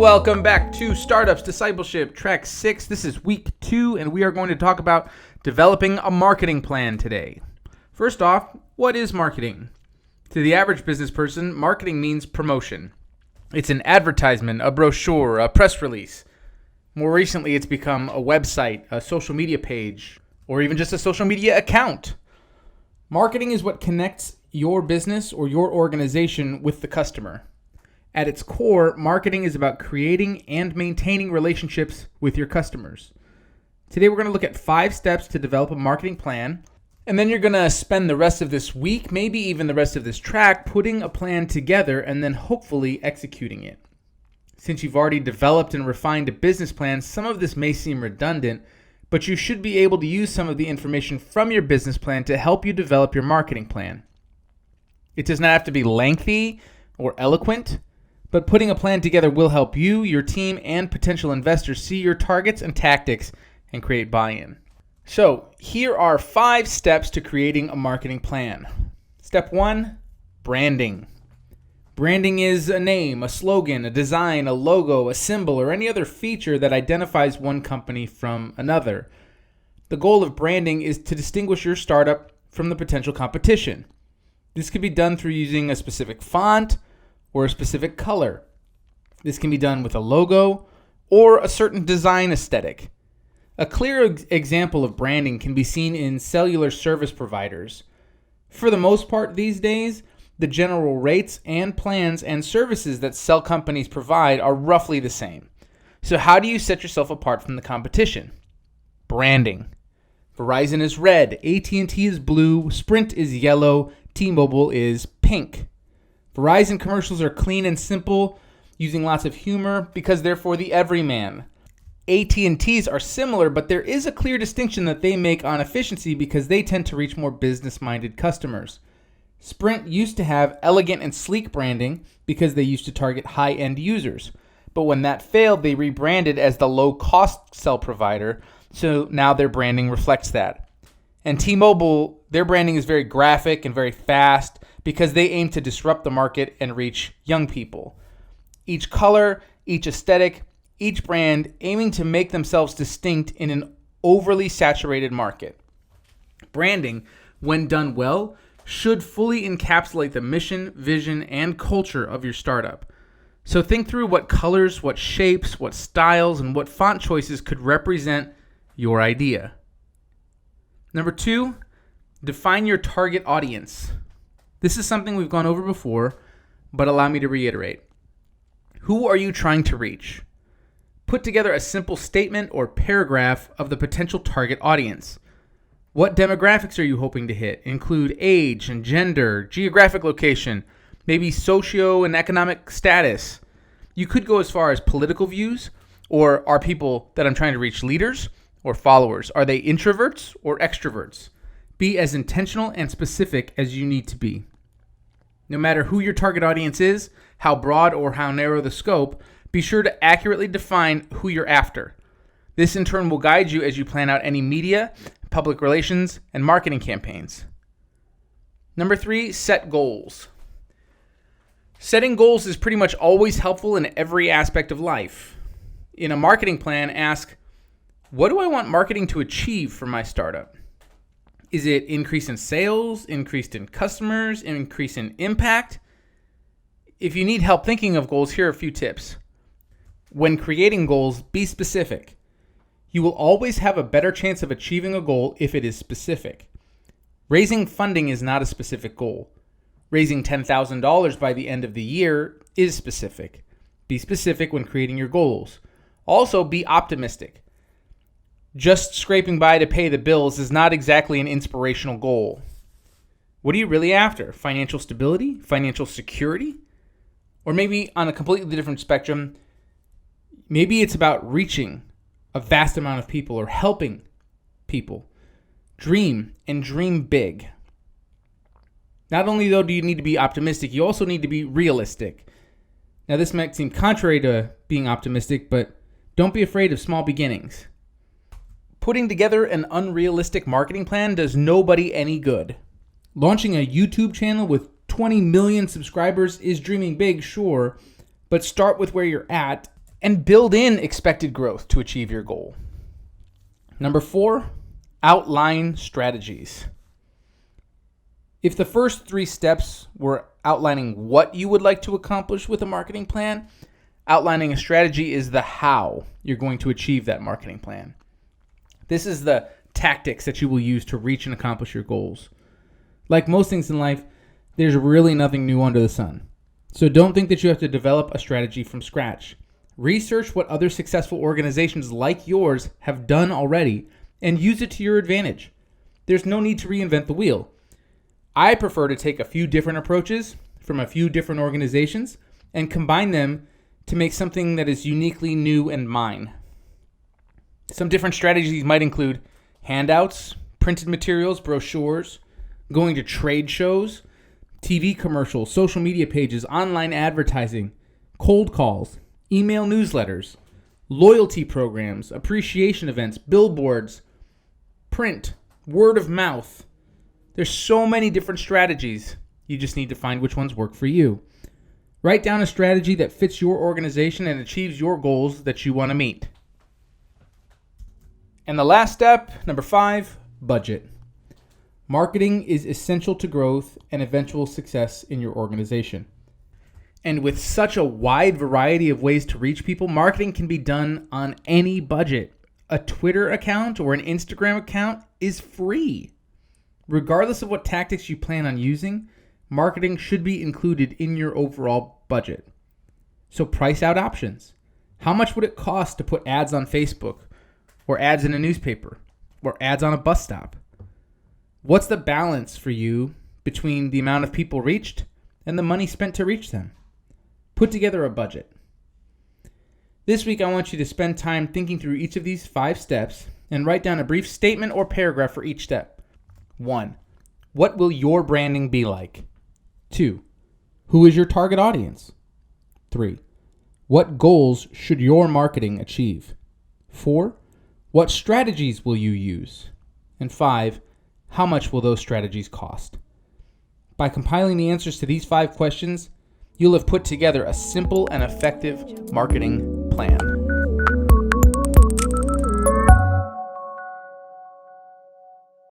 Welcome back to Startups Discipleship Track 6. This is week 2, and we are going to talk about developing a marketing plan today. First off, what is marketing? To the average business person, marketing means promotion. It's an advertisement, a brochure, a press release. More recently, it's become a website, a social media page, or even just a social media account. Marketing is what connects your business or your organization with the customer. At its core, marketing is about creating and maintaining relationships with your customers. Today, we're going to look at 5 steps to develop a marketing plan, and then you're going to spend the rest of this week, maybe even the rest of this track, putting a plan together and then hopefully executing it. Since you've already developed and refined a business plan, some of this may seem redundant, but you should be able to use some of the information from your business plan to help you develop your marketing plan. It does not have to be lengthy or eloquent, but putting a plan together will help you, your team, and potential investors see your targets and tactics and create buy-in. So here are 5 steps to creating a marketing plan. Step 1, branding. Branding is a name, a slogan, a design, a logo, a symbol, or any other feature that identifies one company from another. The goal of branding is to distinguish your startup from the potential competition. This can be done through using a specific font or a specific color. This can be done with a logo or a certain design aesthetic. A clear example of branding can be seen in cellular service providers. For the most part these days, the general rates and plans and services that cell companies provide are roughly the same. So how do you set yourself apart from the competition? Branding. Verizon is red, AT&T is blue, Sprint is yellow, T-Mobile is pink. Verizon commercials are clean and simple, using lots of humor because they're for the everyman. AT&T's are similar, but there is a clear distinction that they make on efficiency because they tend to reach more business-minded customers. Sprint used to have elegant and sleek branding because they used to target high-end users. But when that failed, they rebranded as the low-cost cell provider, so now their branding reflects that. And T-Mobile, their branding is very graphic and very fast because they aim to disrupt the market and reach young people. Each color, each aesthetic, each brand aiming to make themselves distinct in an overly saturated market. Branding, when done well, should fully encapsulate the mission, vision, and culture of your startup. So think through what colors, what shapes, what styles, and what font choices could represent your idea. Number 2, define your target audience. This is something we've gone over before, but allow me to reiterate. Who are you trying to reach? Put together a simple statement or paragraph of the potential target audience. What demographics are you hoping to hit? Include age and gender, geographic location, maybe socio and economic status. You could go as far as political views, or are people that I'm trying to reach leaders or followers? Are they introverts or extroverts? Be as intentional and specific as you need to be. No matter who your target audience is, how broad or how narrow the scope, be sure to accurately define who you're after. This in turn will guide you as you plan out any media, public relations, and marketing campaigns. Number 3, set goals. Setting goals is pretty much always helpful in every aspect of life. In a marketing plan, ask, what do I want marketing to achieve for my startup? Is it increase in sales, increase in customers, increase in impact? If you need help thinking of goals, here are a few tips. When creating goals, be specific. You will always have a better chance of achieving a goal if it is specific. Raising funding is not a specific goal. Raising $10,000 by the end of the year is specific. Be specific when creating your goals. Also, be optimistic. Just scraping by to pay the bills is not exactly an inspirational goal. What are you really after? Financial stability? Financial security? Or maybe on a completely different spectrum, maybe it's about reaching a vast amount of people or helping people. Dream and dream big. Not only though do you need to be optimistic, you also need to be realistic. Now this might seem contrary to being optimistic, but don't be afraid of small beginnings. Putting together an unrealistic marketing plan does nobody any good. Launching a YouTube channel with 20 million subscribers is dreaming big, sure, but start with where you're at and build in expected growth to achieve your goal. Number 4, outline strategies. If the first 3 steps were outlining what you would like to accomplish with a marketing plan, outlining a strategy is the how you're going to achieve that marketing plan. This is the tactics that you will use to reach and accomplish your goals. Like most things in life, there's really nothing new under the sun. So don't think that you have to develop a strategy from scratch. Research what other successful organizations like yours have done already and use it to your advantage. There's no need to reinvent the wheel. I prefer to take a few different approaches from a few different organizations and combine them to make something that is uniquely new and mine. Some different strategies might include handouts, printed materials, brochures, going to trade shows, TV commercials, social media pages, online advertising, cold calls, email newsletters, loyalty programs, appreciation events, billboards, print, word of mouth. There's so many different strategies. You just need to find which ones work for you. Write down a strategy that fits your organization and achieves your goals that you want to meet. And the last step, number 5, budget. Marketing is essential to growth and eventual success in your organization. And with such a wide variety of ways to reach people, marketing can be done on any budget. A Twitter account or an Instagram account is free. Regardless of what tactics you plan on using, marketing should be included in your overall budget. So price out options. How much would it cost to put ads on Facebook, or ads in a newspaper, or ads on a bus stop? What's the balance for you between the amount of people reached and the money spent to reach them? Put together a budget. This week, I want you to spend time thinking through each of these 5 steps and write down a brief statement or paragraph for each step. 1. What will your branding be like? 2. Who is your target audience? 3. What goals should your marketing achieve? 4. What strategies will you use? And 5. How much will those strategies cost? By compiling the answers to these 5 questions, you'll have put together a simple and effective marketing plan.